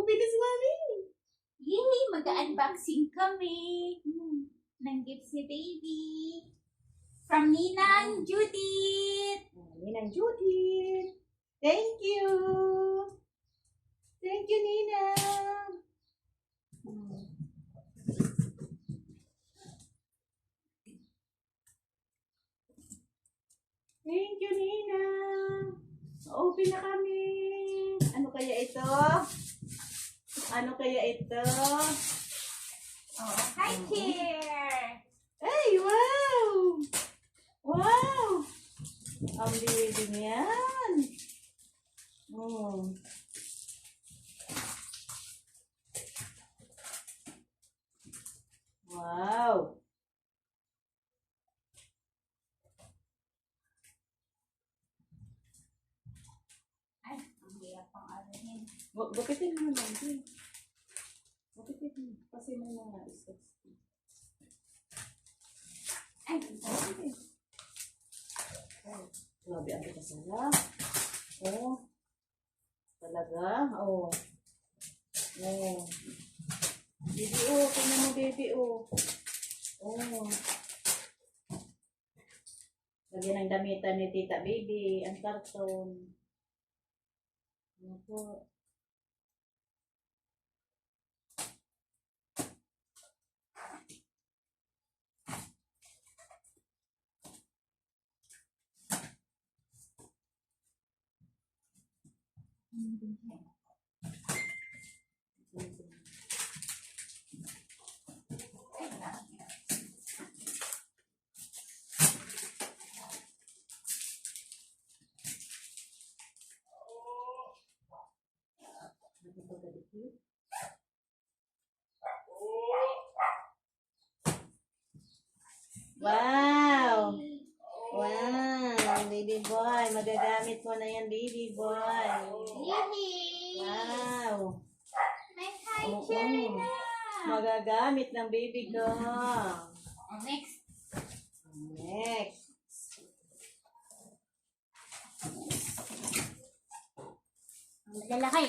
bilis mami. Yay! Mag-unboxing kami ng gifts ni baby. From Ninang Judith. Ninang Judith. Thank you. Thank you, Ninang. Thank you, Ninang. Open na kami. Ano kaya ito? Ano kaya ito? Oh, hi, chair. Ay, wow! Wow! Ang baby niyan. Wow! Ay, ang hirap pang arahin. Bukitin mo naman din. Bukitin mo. Kasi may mga isas. Ay, Okay. Oh, grabe ang kasala. Oh. Talaga? Oh. Oh. Baby, oh. Tingnan mo, baby, oh. Oh. Lagyan ng damitan ni Tita Baby. Ang karton. Ano po? Wow! Wow! Baby boy. Magagamit mo na yan, baby boy. yay! Wow! May hi, Oo. chair na. Magagamit ng baby ko. Oh, next. Next. Ang lalaki.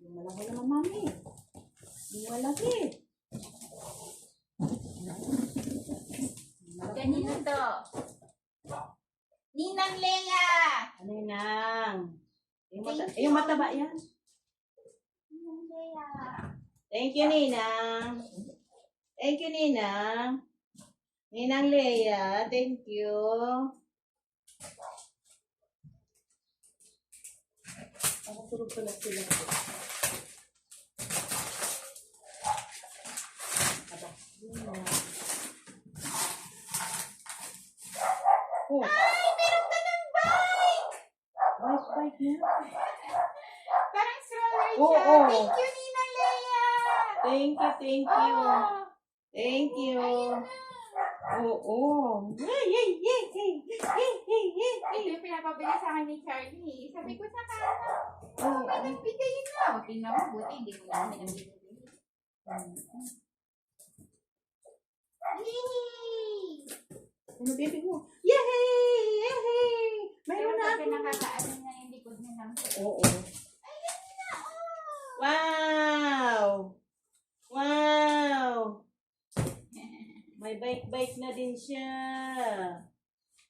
Yung malaki naman, mami. Yung malaki. Ganito to. Ninang Lea. Ano yun nang? Thank you. Yung mataba yan. Ninang Lea. Thank you, Ninang. Thank you, Ninang. Ninang Leia, thank you. Ako tulog pala sila. Oh. Ay, meron ka ng bike! Bike na. Parang stroller Oo, siya. oo. Thank you, Ninang Lea. Thank you, thank you. Oh, Thank you. ayun na. Oo. Yay, yay, yay, yay, yay, yay, yay, Ito yay. yung pinapabili sa akin ni Charlie. Sabi ko sa kanya, Oo. may nagbigay na. O, tingnan mo, buti hindi mo namin nagbigay. Yay! Ano baby mo? Yay! Yay! Mayroon na Pero ako. nakakaano na yung likod na lang. Oo. Ayan na, oh! Wow! Wow! May bike-bike na din siya.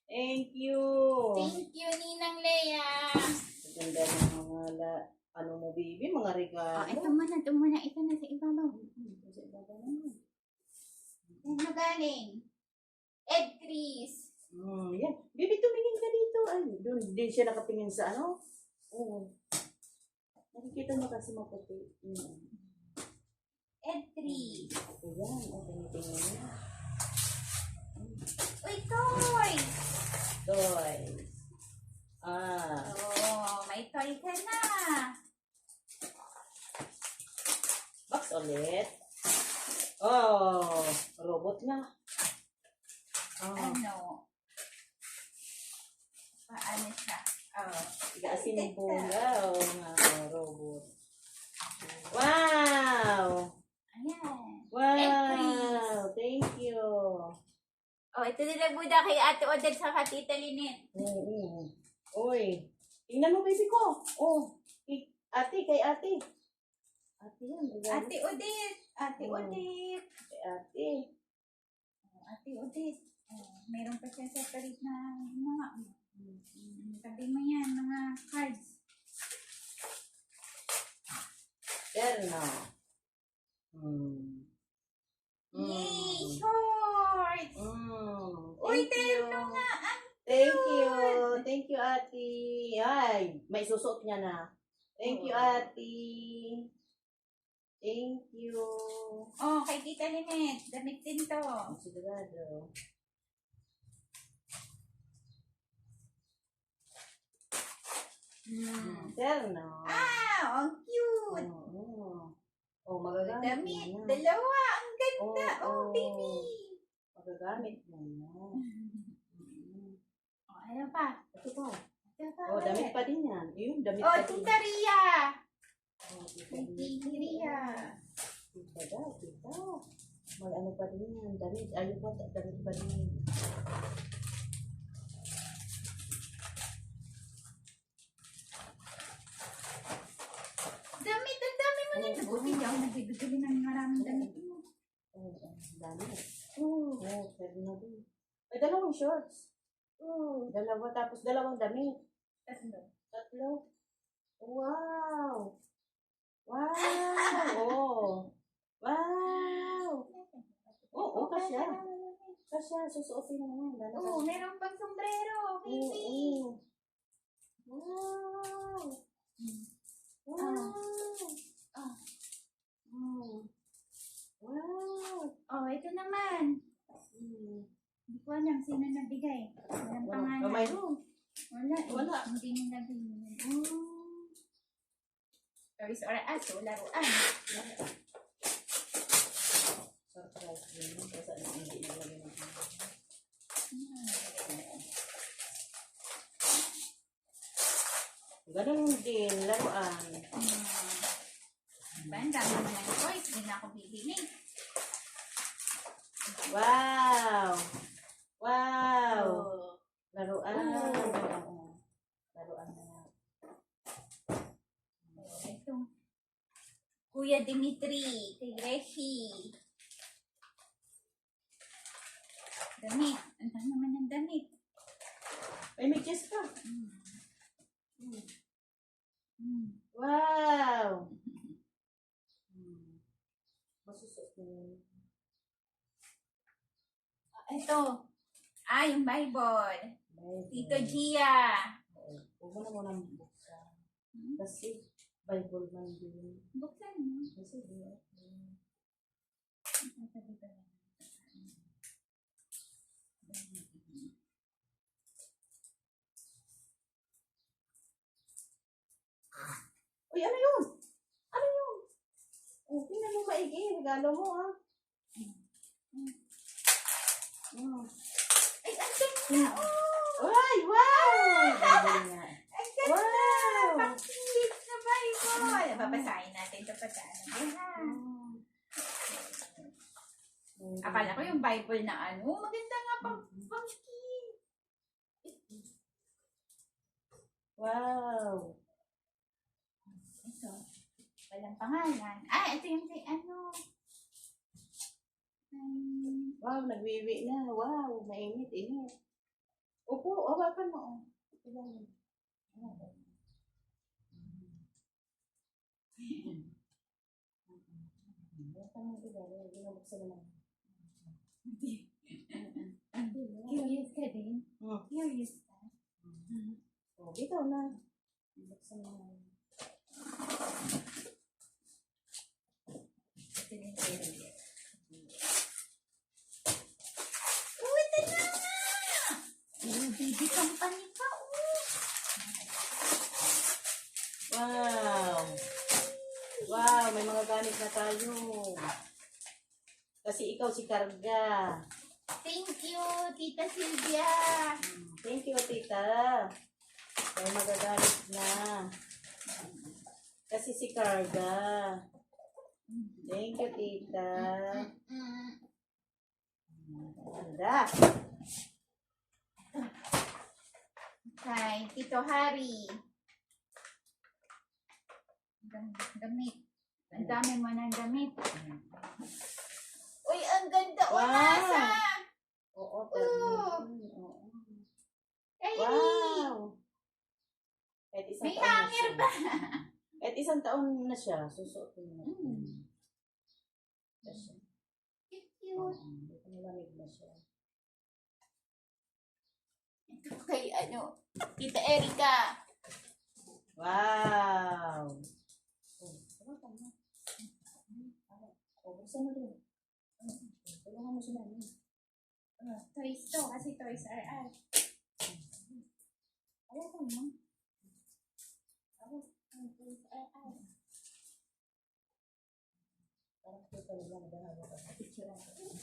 Thank you. Thank you, Ninang Lea. Maganda ng mga ano mo, baby, mga regalo. Oh, ito muna. Ito na sa ibabaw. Sa ibabaw naman. Ano galing? Ed Chris. Yan. Baby, tumingin ka dito. Ay, doon din siya nakatingin sa ano. Oo. Nakikita mo kasi maputi. Ed Chris. Ayan. O, tinitingnan niya. Uy, toys! Toys. Oh, may toy ka na. Box ulit. Oh, robot na. Oh, Ano? Paano siya? Oh. Igasin ng bunga. Oh, robot. Wow! Ayan. Wow! Thank you. Oh, ito nilabuda kay Ate Odette sa Tita Lynette. Oo. Uy. Tingnan mo, baby ko. Oh. Kay ate. Ate yan. Regalo. Ate Odette. Ate Oh. Odette. Ate. Ate Odette. Meron pa siya separate na mga, sabi mo yan, mga cards. Terno. Yay! Shorts! Uy, Thank terno you. nga! Ang Thank you. cute! Thank you, Ate. Ay, may susuot niya na. Thank you, Ate. Thank you. Oh, kay Tita Lynette. Damit din to. Ang sigurado. Terno. Ah, ang cute! Oh, magagamit Damit. mo na. Dalawa. Ang ganda. Oh, baby. Magagamit mo na. Oh, ano pa? Ito pa. Ano pa? Oh, damit pa din yan. Yun, damit Oh, pa din. Tita Ria. Oh, tita Kay Tita Ria. Tita daw, tita. Mag ano pa din yan. Damit. Ayun pa, damit pa din. Damit. Ang dami mo na. Buti daw. Nagbibigay ng maraming damit mo. Oh, dami. Oh, pwede na din. May dalawang shorts. Dalawa, tapos dalawang damit. Tatlo. Wow! Wow! Oh! Wow! Oo, kasya. Kasya, susuotin mo yan. Oh, meron pang sombrero. Baby. Wow! Wow! Wow! Oh, ito naman. Hindi ko alam sino nabigay. Walang pangalan. Mayroon. Wala. Wala. Hindi nila binigay. Toys or Us. Laruan. Surprise din. Kasi hindi nilagay ng ganun din, laruan. Diba? Ang dami na ng toys. Hindi na ako bibili. Wow! Wow! Oh. Laruan. Oh. Laruan na. Ito. Kuya Dimitri. Kay Reshi. Damit. Ang dami naman ng damit. May medyas pa. Mm. Wow! Masusot mo. Ito. Yung Bible. Tito Gia. Huwag mo na muna buksan. Kasi Bible man din. Buksan mo. Kasi uy, ano yun? Ano yun? Oh, tingnan mo maigi. Regalo mo, ha? Ay, ang ganda. Oh! Uy, wow! Bible nga. Ang ganda. Wow! Pang-English na Bible. Babasahin natin ito pagkaan. Akala ko yung Bible na ano. Maganda nga pang-skin. Wow! Ito. Walang pangalan. Ito yung kay ano. Wow, nagwiwi na. Wow, mainit. Upo, hawakan mo. Ilan. Curious ka din? Curious ka? Oh, bitaw na. Buksan mo na. Ito din curious. Uy, ito na nga! Baby company pa, Wow! Wow, may mga gamit na tayo. Kasi ikaw si Karga. Thank you, Tita Sylvia. Thank you, tita. May magagamit na. Kasi si Karga. Thank you, tita. Ganda. Kay Tito Harry. Damit. Ang dami mo ng damit. Uy, ang ganda. Wow. Nasa. Oo, Oo. Oo. Kylie. Wow! Kahit isang May taon na hanger siya. pa. Kahit isang taon na siya, susuotin mo. Siya. Cute. Malamig na siya. Ito kay Tita Erika. Wow! Buksan mo din. Tulungan mo siya namin. Toys to, kasi Toys R Us. Ayaw ko mo. Toys R Us. Parang ito talaga naghahawa ka. Picture ako.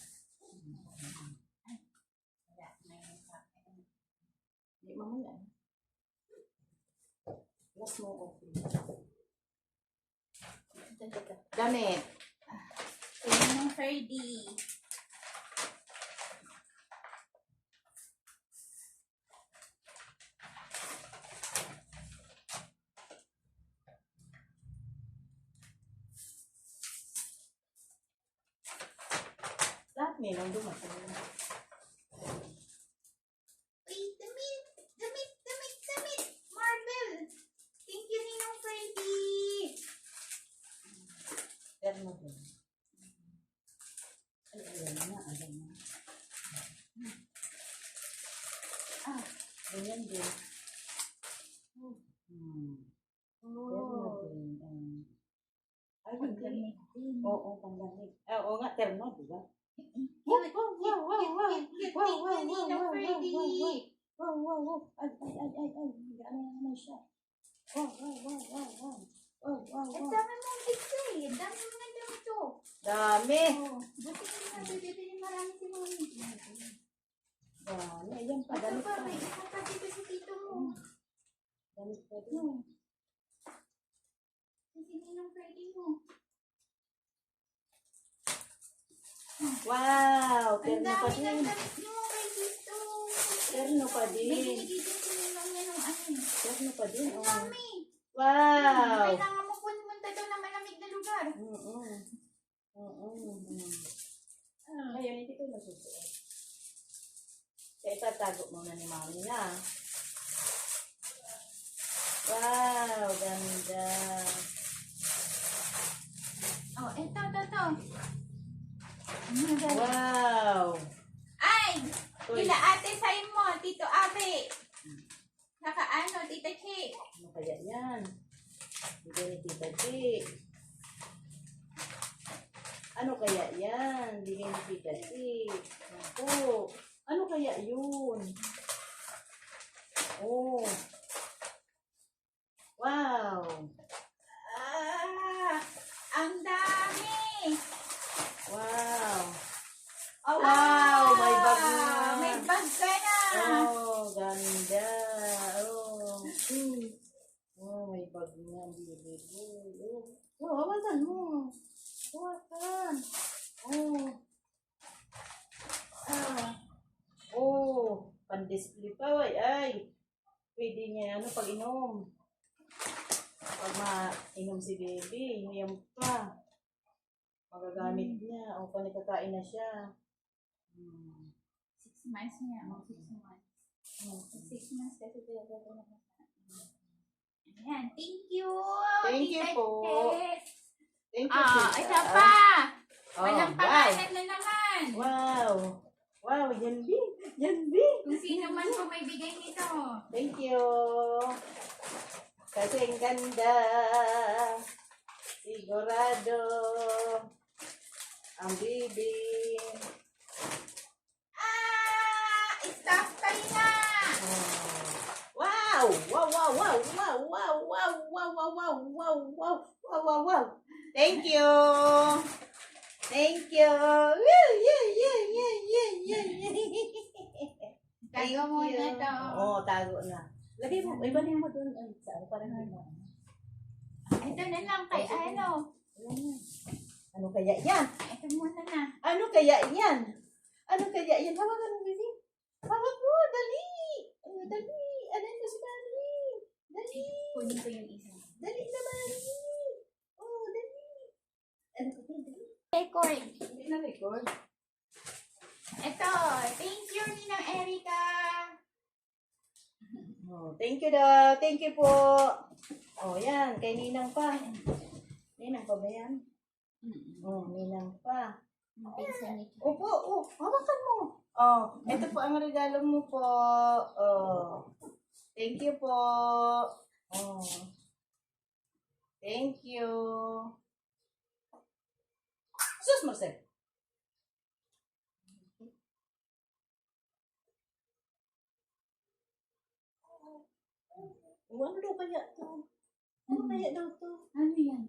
Wala, may sakit. Hindi mamaya. Last mo ko. Damit. Ito yung Ferdy. Lahat may nang dumating. Uy, damit! Damit! Damit! Damit! Marvel! Thank you, Ninong Ferdy! Pero mo din. Ay, alam na. Ganyan din. Pero mo din. Ay, hindi. Oo, panglamig. Oo nga, terno, di ba? Cute! Cute! Thank you, Ninong Ferdy! Wow. Ay. Ano naman siya? Wow. Ang dami mong gifts eh. Ang dami mong damit to. Dami. Buti ka na bibili marami si Mami. Dami. Ayan pa, Ito damit pa, pa. may isa pa dito si tito mo. Damit pa din. Kasi Ninong Ferdy mo. Wow, Ang terno pa dami ng din. damit mo kay tito. Terno pa May din. binigay din si Ninong niya ng ano. Terno pa din. Ang Oh. dami. Wow. Kailangan mo pumunta doon na malamig na lugar. Ngayon, hindi ko nasusuot. Kaya itatago muna ni Mami na. Wow, ganda. Oh, ito. Wow. Ay! Uy. Kila ate sign mo, Tito Abe. Saka Tita Che. Ano kaya yan? Bigay ni Tita G. Ano kaya yan? Bigay ni Tita G. Ako. Ano kaya yun? Oh. Wow. Ang dami! Wow. Oh, Wow, may bag na. May bag ka na! Oh, ganda. Oh, may bag na. Oh, hawakan mo. Hawakan. Oh, pan-display pa. Ay. Pwede niya, pag-inom. Pag mainom si baby, yung pa. Magagamit niya. O, panikakain na siya. 6 months niya. 6 months. 6 months kasi talaga na. Ayan. Thank you! Thank you Tita po. Che. Thank you, Tita. Isa pa! Oh, Walang wow. pangalan na naman! Wow, yan B. Kung sino man po may bigay nito. Thank you. Kasi ang ganda. Sigurado. Ang bibi. Stop tayo na! Wow! Thank you. Tago muna to. Oo, tago na. Lagay mo, ibalin mo doon. Ay, saan? Parang hindi mo. Ito na lang kay Ano kaya yan? Ito muna na. Ano kaya yan? Hawakan mo, baby. Hawak mo, dali. Dali. Alin mo si Mami. Dali. Kunin ko yung isa. Dali na, Mami. Oh, dali. record. Hindi na record. Ito, thank you, Ninang Erica. Oh, thank you daw. Thank you po. Oh, yan. Kay Ninang pa. Ninang pa ba yan? Oh, Ninang pa. Pinsan niya. Opo, oh. Hawakan mo. Oh, ito po ang regalo mo po. Oh. Thank you po. Oh. Thank you. Sus, Marcel. Oh, ano daw kaya to? Ano kaya daw to? Ano yan?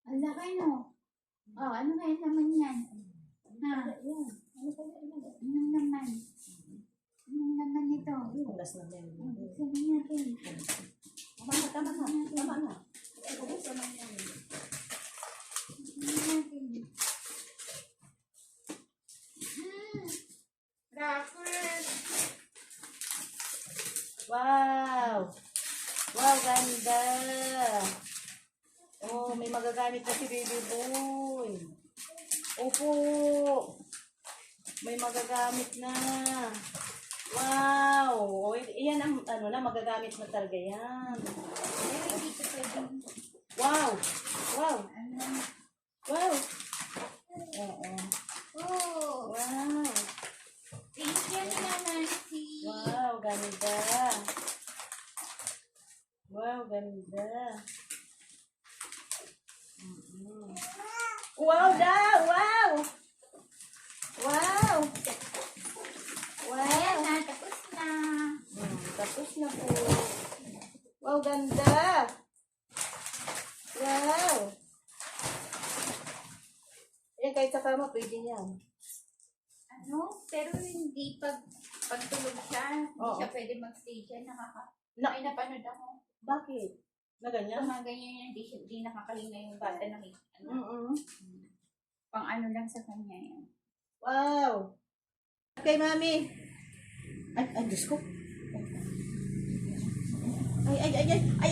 Ang laki, no? Oh, ano kaya naman yan? Ha? Yan. Ano kaya yan? Anong naman? Anong naman ito? Ulas na yan. Sabihin natin. Tama na, tama na. Tama na. Ulas na yan. Sabihin natin. Crackers! Wow! Wow, ganda! Oh, may magagamit na si Baby Boy. Opo! May magagamit na. Wow! Oh, iyan ang ano na, magagamit na talaga yan. Pero dito pwedeng, Wow! Wow! ano, Wow! Oo. oh, Wow! thank you, Nina Nancy. Wow, ganda! Wow, ganda! Wow daw! Wow! Wow! Ayan Wow! na, tapos na. Tapos na po. Wow, ganda! Wow! Yan, kahit sa kama, pwede yan. Ano? Pero hindi pagtulog siya, hindi Oo. siya pwede mag-stay dyan. Na- May napanood ako. Bakit? Na ganyan? Yung mga ganyan yan, hindi nakakahinga yung bata ng ano. Mm-mm. Pang ano lang sa kanya yan. Wow! Kay mami. Ay, Diyos ko. Ay, ay, ay, ay, ay,